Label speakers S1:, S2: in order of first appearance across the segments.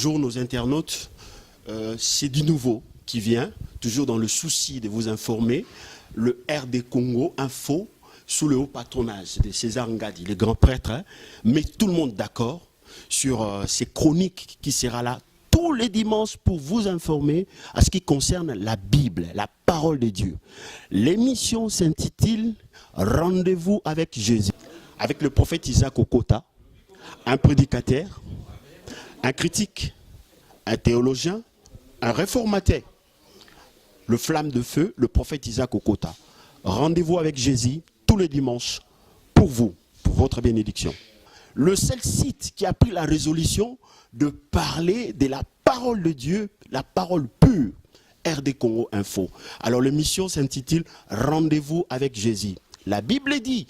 S1: Bonjour nos internautes, c'est du nouveau qui vient, toujours dans le souci de vous informer, le RD Congo Info, sous le haut patronage de César Ngadi, le grand prêtre, met tout le monde d'accord sur ces chroniques qui sera là tous les dimanches pour vous informer à ce qui concerne la Bible, la parole de Dieu. L'émission s'intitule « Rendez-vous avec Jésus » avec le prophète Isaac Okota, un prédicateur, un critique, un théologien, un réformateur. Le flamme de feu, le prophète Isaac Okota. Rendez-vous avec Jésus tous les dimanches pour vous, pour votre bénédiction. Le seul site qui a pris la résolution de parler de la parole de Dieu, la parole pure, RD Congo Info. Alors l'émission s'intitule Rendez-vous avec Jésus. La Bible dit,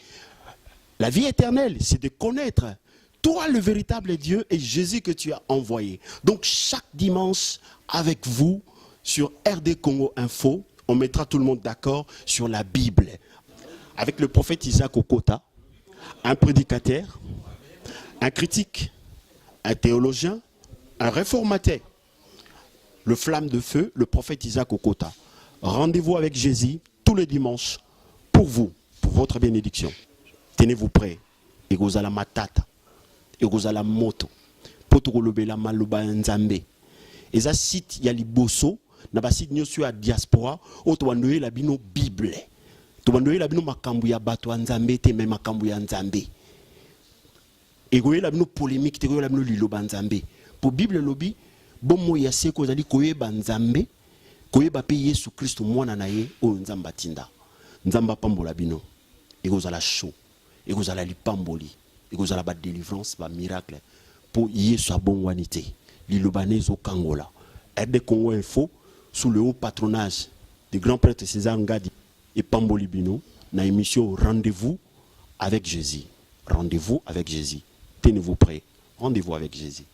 S1: la vie éternelle, c'est de connaître toi le véritable Dieu et Jésus que tu as envoyé. Donc chaque dimanche avec vous sur RD Congo Info, on mettra tout le monde d'accord sur la Bible. Avec le prophète Isaac Okota, un prédicateur, un critique, un théologien, un réformateur. Le flamme de feu, le prophète Isaac Okota. Rendez-vous avec Jésus tous les dimanches pour vous, pour votre bénédiction. Tenez-vous prêts. Et vous allez matata. Et vous allez moto. Potogolobela maluba nzambe. Et ça site y a liboso. Naba site nyosu a diaspora. Otowandoye la bino Bible. Towandoye la bino makambu ya bato nzambe te me makambu ya nzambe. Et vous la bino polémique te la bino liloba nzambe. Pour Bible lobby. Bon mo ya seko zali koyeba nzambe. Koyeba pe Yesu Kristo mwana na ye o nzamba tinda. Nzamba pambola bino. Et vous allez chaud. Et vous allez lipamboli. Et vous allez la délivrance, ba miracle. Pour Yesu bon wanité. Lilobanese au Kangola. RD Congo Info, sous le haut patronage du grand prêtre César Ngadi et Pamboli Bino, na émission Rendez-vous avec Jésus. Rendez-vous avec Jésus. Tenez-vous prêts. Rendez-vous avec Jésus.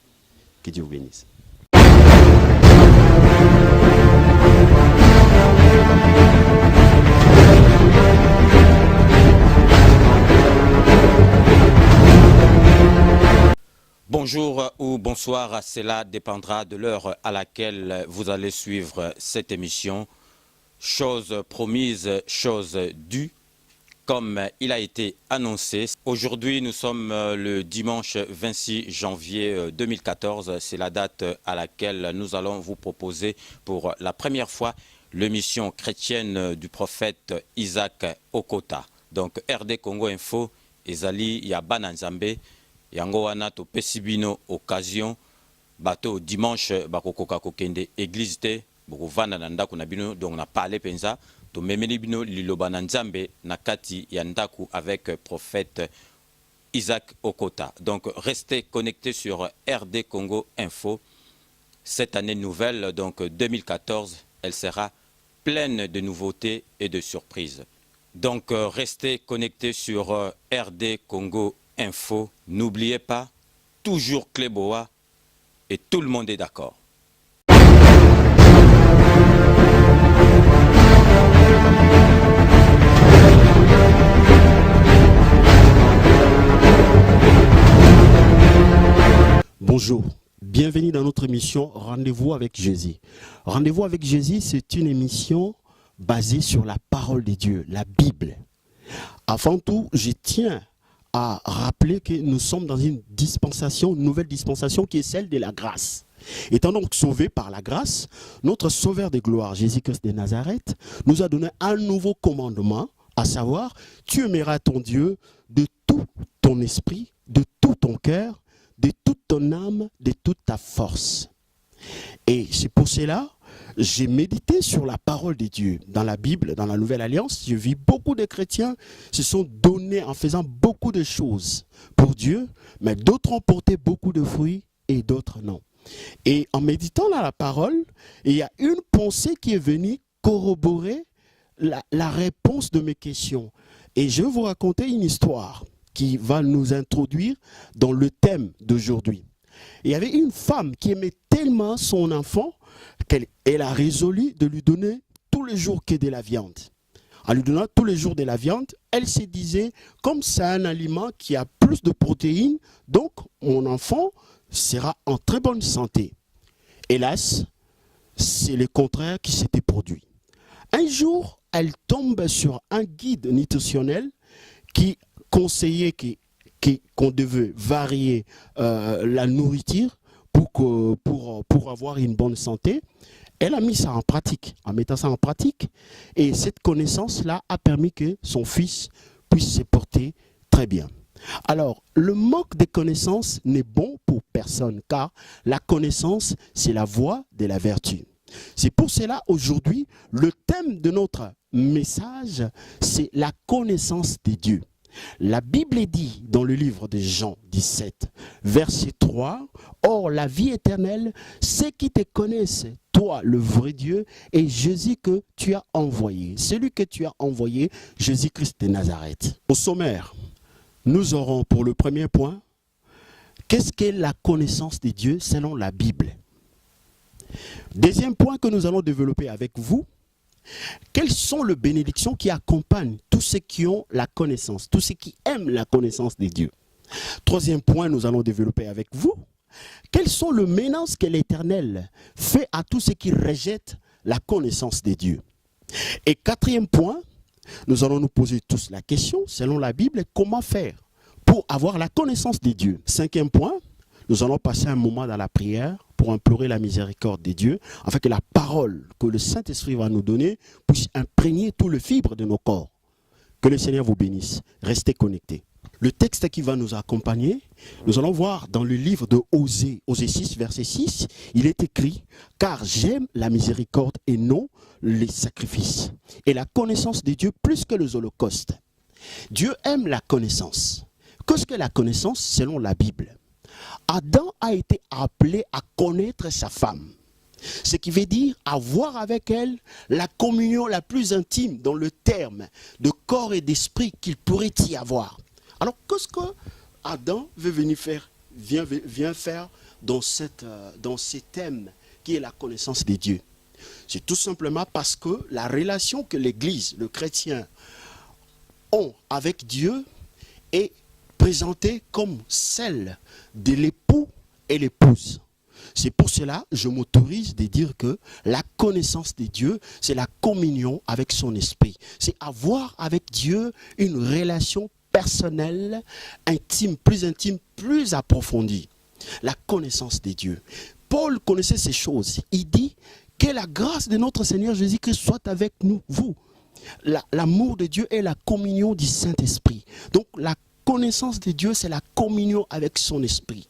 S1: Que Dieu vous bénisse.
S2: Bonjour ou bonsoir, cela dépendra de l'heure à laquelle vous allez suivre cette émission. Chose promise, chose due, comme il a été annoncé. Aujourd'hui, nous sommes le dimanche 26 janvier 2014. C'est la date à laquelle nous allons vous proposer pour la première fois l'émission chrétienne du prophète Isaac Okota. Donc RD Congo Info, Ezali Yabana Nzambe. Yango wana to pesibino occasion bato dimanche bakokoka kokende église te bokovanda na ndaku na bino donc na parler penza to memeli bino liloba na nzambe na kati ya ndaku avec prophète Isaac Okota. Donc restez connectés sur RD Congo Info. Cette année nouvelle donc 2014, elle sera pleine de nouveautés et de surprises. Donc restez connectés sur RD Congo Info. N'oubliez pas, toujours Cléboa et tout le monde est d'accord.
S1: Bonjour, bienvenue dans notre émission Rendez-vous avec Jésus. Rendez-vous avec Jésus, c'est une émission basée sur la parole de Dieu, la Bible. Avant tout, je tiens à rappeler que nous sommes dans une dispensation, une nouvelle dispensation qui est celle de la grâce. Étant donc sauvés par la grâce, notre Sauveur de gloire, Jésus-Christ de Nazareth, nous a donné un nouveau commandement, à savoir, tu aimeras ton Dieu de tout ton esprit, de tout ton cœur, de toute ton âme, de toute ta force. Et c'est pour cela j'ai médité sur la parole de Dieu dans la Bible, dans la Nouvelle Alliance. Je vis beaucoup de chrétiens se sont donnés en faisant beaucoup de choses pour Dieu, mais d'autres ont porté beaucoup de fruits et d'autres non. Et en méditant dans la parole, il y a une pensée qui est venue corroborer la réponse de mes questions. Et je vais vous raconter une histoire qui va nous introduire dans le thème d'aujourd'hui. Il y avait une femme qui aimait tellement son enfant qu'elle a résolu de lui donner tous les jours que de la viande. En lui donnant tous les jours de la viande, elle se disait, comme c'est un aliment qui a plus de protéines, donc mon enfant sera en très bonne santé. Hélas, c'est le contraire qui s'était produit. Un jour, elle tombe sur un guide nutritionnel qui conseillait qu'on devait varier la nourriture pour avoir une bonne santé. Elle a mis ça en pratique, en mettant ça en pratique. Et cette connaissance-là a permis que son fils puisse se porter très bien. Alors, le manque de connaissances n'est bon pour personne, car la connaissance, c'est la voie de la vertu. C'est pour cela, aujourd'hui, le thème de notre message, c'est la connaissance de Dieu. La Bible dit dans le livre de Jean 17, verset 3, « Or, la vie éternelle, c'est qui te connaissent, toi, le vrai Dieu, et Jésus que tu as envoyé. » Celui que tu as envoyé, Jésus-Christ de Nazareth. Au sommaire, nous aurons pour le premier point, qu'est-ce qu'est la connaissance de Dieu selon la Bible? Deuxième point que nous allons développer avec vous, quelles sont les bénédictions qui accompagnent tous ceux qui ont la connaissance, tous ceux qui aiment la connaissance de Dieu? Troisième point, nous allons développer avec vous, quelles sont les menaces que l'Éternel fait à tous ceux qui rejettent la connaissance de Dieu? Et quatrième point, nous allons nous poser tous la question, selon la Bible, comment faire pour avoir la connaissance de Dieu? Cinquième point, nous allons passer un moment dans la prière pour implorer la miséricorde de Dieu, afin que la parole que le Saint-Esprit va nous donner puisse imprégner tout le fibre de nos corps. Que le Seigneur vous bénisse. Restez connectés. Le texte qui va nous accompagner, nous allons voir dans le livre de Osée, Osée 6, verset 6, il est écrit « Car j'aime la miséricorde et non les sacrifices, et la connaissance de Dieu plus que les holocaustes. » Dieu aime la connaissance. Qu'est-ce que la connaissance selon la Bible? Adam a été appelé à connaître sa femme. Ce qui veut dire avoir avec elle la communion la plus intime dans le terme de corps et d'esprit qu'il pourrait y avoir. Alors, qu'est-ce que Adam veut venir faire, vient faire dans ce thème qui est la connaissance de Dieu? C'est tout simplement parce que la relation que l'Église, le chrétien, ont avec Dieu est présentée comme celle de l'époux et l'épouse. C'est pour cela que je m'autorise de dire que la connaissance de Dieu, c'est la communion avec son esprit. C'est avoir avec Dieu une relation personnelle, intime, plus approfondie. La connaissance de Dieu. Paul connaissait ces choses. Il dit que la grâce de notre Seigneur Jésus-Christ soit avec nous, vous. L'amour de Dieu est la communion du Saint-Esprit. Donc la connaissance de Dieu, c'est la communion avec son esprit.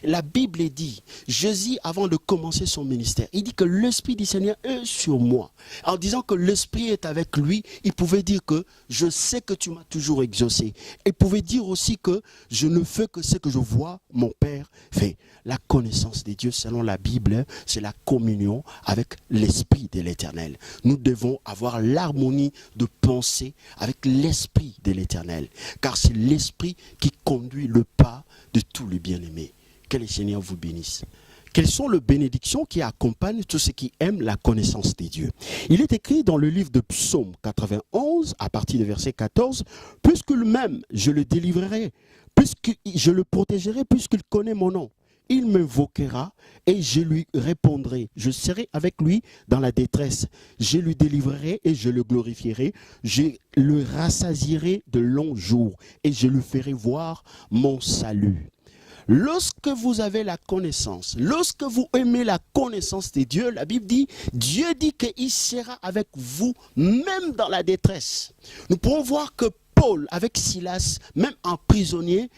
S1: La Bible dit, Jésus, avant de commencer son ministère, il dit que l'Esprit du Seigneur est sur moi. En disant que l'Esprit est avec lui, il pouvait dire que je sais que tu m'as toujours exaucé. Il pouvait dire aussi que je ne fais que ce que je vois mon Père fait. La connaissance de Dieu, selon la Bible, c'est la communion avec l'Esprit de l'Éternel. Nous devons avoir l'harmonie de pensée avec l'Esprit de l'Éternel. Car c'est l'Esprit qui conduit le pas de tous les bien-aimés. Que le Seigneur vous bénisse. Quelles sont les bénédictions qui accompagnent tous ceux qui aiment la connaissance de Dieu? Il est écrit dans le livre de Psaume 91, à partir du verset 14, « Puisque lui-même, je le délivrerai, puisque je le protégerai, puisqu'il connaît mon nom. Il m'invoquera et je lui répondrai. Je serai avec lui dans la détresse. Je lui délivrerai et je le glorifierai. Je le rassasierai de longs jours et je lui ferai voir mon salut. » Lorsque vous avez la connaissance, lorsque vous aimez la connaissance de Dieu, la Bible dit, Dieu dit qu'il sera avec vous même dans la détresse. Nous pouvons voir que Paul avec Silas, même en prisonnier,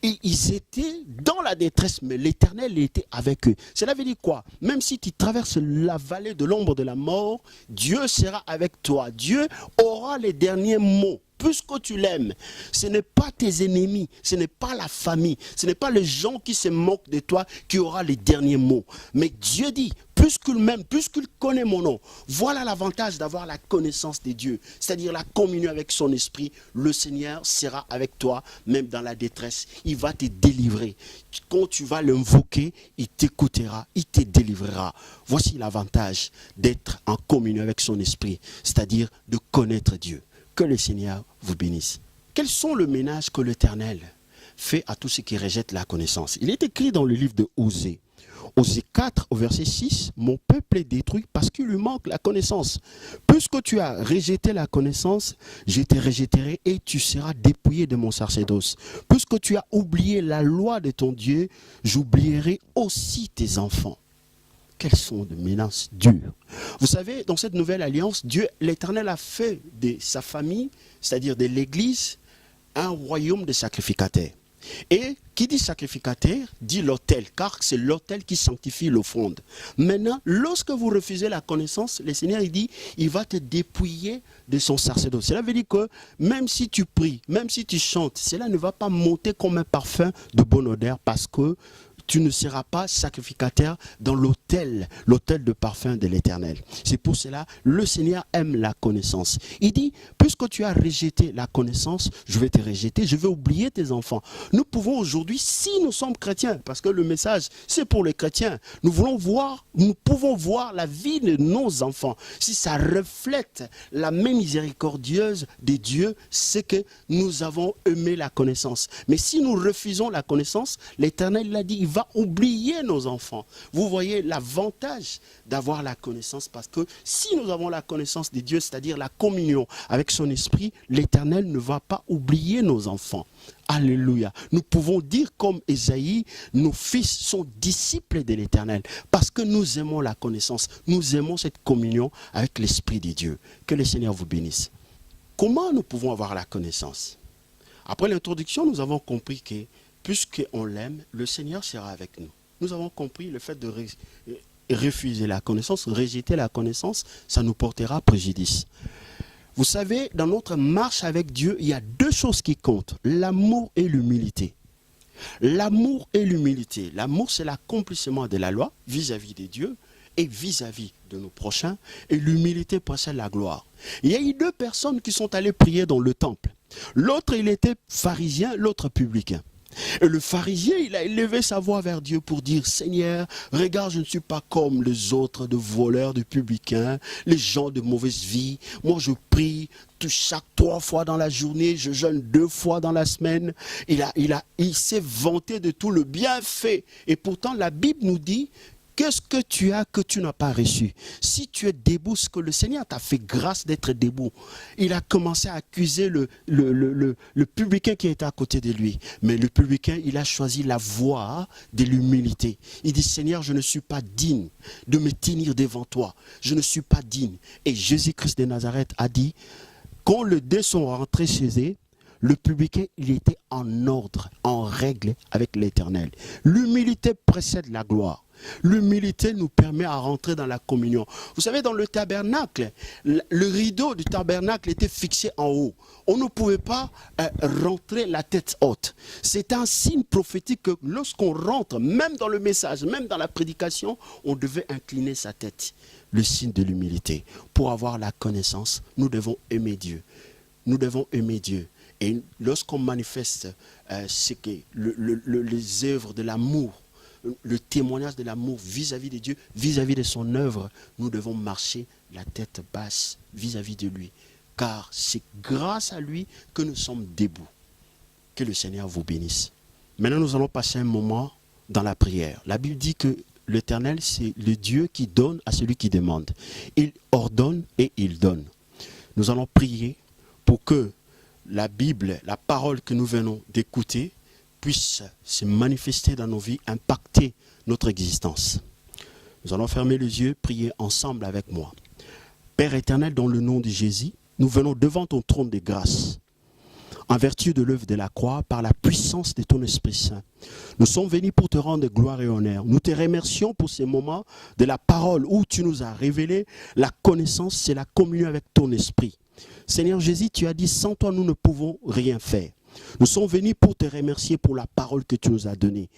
S1: ils étaient dans la détresse, mais l'Éternel était avec eux. Cela veut dire quoi? Même si tu traverses la vallée de l'ombre de la mort, Dieu sera avec toi. Dieu aura les derniers mots. Puisque tu l'aimes, ce n'est pas tes ennemis, ce n'est pas la famille, ce n'est pas les gens qui se moquent de toi qui aura les derniers mots. Mais Dieu dit, puisqu'il m'aime, puisqu'il connaît mon nom, voilà l'avantage d'avoir la connaissance de Dieu, c'est-à-dire la communion avec son esprit. Le Seigneur sera avec toi, même dans la détresse. Il va te délivrer. Quand tu vas l'invoquer, il t'écoutera, il te délivrera. Voici l'avantage d'être en communion avec son esprit, c'est-à-dire de connaître Dieu. Que le Seigneur vous bénisse. Quels sont les ménages que l'Éternel fait à tous ceux qui rejettent la connaissance? Il est écrit dans le livre de Osée. Osée 4, au verset 6, mon peuple est détruit parce qu'il lui manque la connaissance. Puisque tu as rejeté la connaissance, je te rejetterai et tu seras dépouillé de mon sacerdoce. Puisque tu as oublié la loi de ton Dieu, j'oublierai aussi tes enfants. Quelles sont de menaces dures. Vous savez, dans cette nouvelle alliance, Dieu, l'Éternel, a fait de sa famille, c'est-à-dire de l'Église, un royaume de sacrificateurs. Et qui dit sacrificateur, dit l'autel, car c'est l'autel qui sanctifie l'offrande. Maintenant, lorsque vous refusez la connaissance, le Seigneur il dit, il va te dépouiller de son sacerdoce. Cela veut dire que même si tu pries, même si tu chantes, cela ne va pas monter comme un parfum de bonne odeur parce que tu ne seras pas sacrificateur dans l'autel de parfum de l'Éternel. C'est pour cela, le Seigneur aime la connaissance. Il dit, puisque tu as rejeté la connaissance, je vais te rejeter, je vais oublier tes enfants. Nous pouvons aujourd'hui, si nous sommes chrétiens, parce que le message, c'est pour les chrétiens, nous pouvons voir la vie de nos enfants. Si ça reflète la main miséricordieuse de Dieu, c'est que nous avons aimé la connaissance. Mais si nous refusons la connaissance, l'Éternel l'a dit, il va oublier nos enfants. Vous voyez l'avantage d'avoir la connaissance, parce que si nous avons la connaissance de Dieu, c'est-à-dire la communion avec son esprit, l'Éternel ne va pas oublier nos enfants. Alléluia. Nous pouvons dire comme Ésaïe, nos fils sont disciples de l'Éternel, parce que nous aimons la connaissance, nous aimons cette communion avec l'Esprit de Dieu. Que le Seigneur vous bénisse. Comment nous pouvons avoir la connaissance? Après l'introduction, nous avons compris que puisqu'on l'aime, le Seigneur sera avec nous. Nous avons compris le fait de refuser la connaissance, rejeter la connaissance, ça nous portera préjudice. Vous savez, dans notre marche avec Dieu, il y a deux choses qui comptent, l'amour et l'humilité. L'amour et l'humilité. L'amour, c'est l'accomplissement de la loi vis-à-vis de Dieu et vis-à-vis de nos prochains. Et l'humilité précède la gloire. Il y a eu deux personnes qui sont allées prier dans le temple. L'autre, il était pharisien, l'autre publicain. Et le pharisien, il a élevé sa voix vers Dieu pour dire, Seigneur, regarde, je ne suis pas comme les autres, de voleurs, de publicains, les gens de mauvaise vie. Moi, je prie chaque 3 fois dans la journée, je jeûne 2 fois dans la semaine. Il s'est vanté de tout le bienfait. Et pourtant, la Bible nous dit, qu'est-ce que tu as que tu n'as pas reçu? Si tu es debout, ce que le Seigneur t'a fait grâce d'être debout. Il a commencé à accuser le publicain qui était à côté de lui. Mais le publicain, il a choisi la voie de l'humilité. Il dit, Seigneur, je ne suis pas digne de me tenir devant toi. Je ne suis pas digne. Et Jésus-Christ de Nazareth a dit, quand les deux sont rentrés chez eux, le publicain, il était en ordre, en règle avec l'Éternel. L'humilité précède la gloire. L'humilité nous permet à rentrer dans la communion. Vous savez, dans le tabernacle, le rideau du tabernacle était fixé en haut. On ne pouvait pas rentrer la tête haute. C'est un signe prophétique que lorsqu'on rentre, même dans le message, même dans la prédication, on devait incliner sa tête. Le signe de l'humilité. Pour avoir la connaissance, nous devons aimer Dieu. Nous devons aimer Dieu. Et lorsqu'on manifeste les œuvres de l'amour, le témoignage de l'amour vis-à-vis de Dieu, vis-à-vis de son œuvre, nous devons marcher la tête basse vis-à-vis de lui. Car c'est grâce à lui que nous sommes debout. Que le Seigneur vous bénisse. Maintenant, nous allons passer un moment dans la prière. La Bible dit que l'Éternel, c'est le Dieu qui donne à celui qui demande. Il ordonne et il donne. Nous allons prier pour que la Bible, la parole que nous venons d'écouter, puisse se manifester dans nos vies, impacter notre existence. Nous allons fermer les yeux, prier ensemble avec moi. Père éternel, dans le nom de Jésus, nous venons devant ton trône de grâce, en vertu de l'œuvre de la croix, par la puissance de ton Esprit Saint. Nous sommes venus pour te rendre gloire et honneur. Nous te remercions pour ces moments de la parole où tu nous as révélé la connaissance, c'est la communion avec ton Esprit. Seigneur Jésus, tu as dit, sans toi, nous ne pouvons rien faire. Nous sommes venus pour te remercier pour la parole que tu nous as donnée.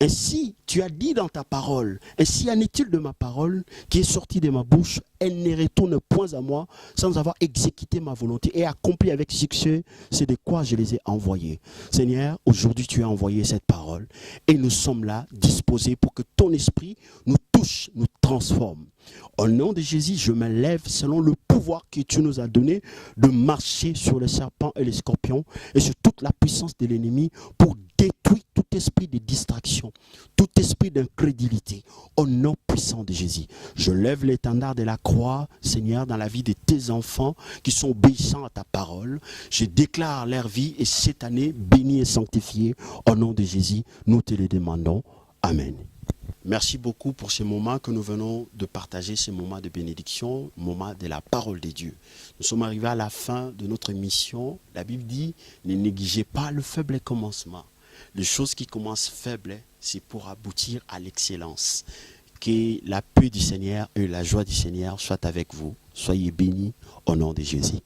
S1: Ainsi, tu as dit dans ta parole, ainsi en est-il de ma parole qui est sortie de ma bouche, elle ne retourne point à moi sans avoir exécuté ma volonté et accompli avec succès c'est de quoi je les ai envoyés. Seigneur, aujourd'hui tu as envoyé cette parole et nous sommes là disposés pour que ton esprit nous touche, nous transforme. Au nom de Jésus, je me lève selon le pouvoir que tu nous as donné de marcher sur les serpents et les scorpions et sur toute toute la puissance de l'ennemi pour détruire tout esprit de distraction, tout esprit d'incrédulité. Au nom puissant de Jésus, je lève l'étendard de la croix, Seigneur, dans la vie de tes enfants qui sont obéissants à ta parole. Je déclare leur vie et cette année bénie et sanctifiée. Au nom de Jésus, nous te le demandons. Amen. Merci beaucoup pour ce moment que nous venons de partager, ce moment de bénédiction, moment de la parole de Dieu. Nous sommes arrivés à la fin de notre mission. La Bible dit, ne négligez pas le faible commencement. Les choses qui commencent faibles, c'est pour aboutir à l'excellence. Que la paix du Seigneur et la joie du Seigneur soient avec vous. Soyez bénis au nom de Jésus.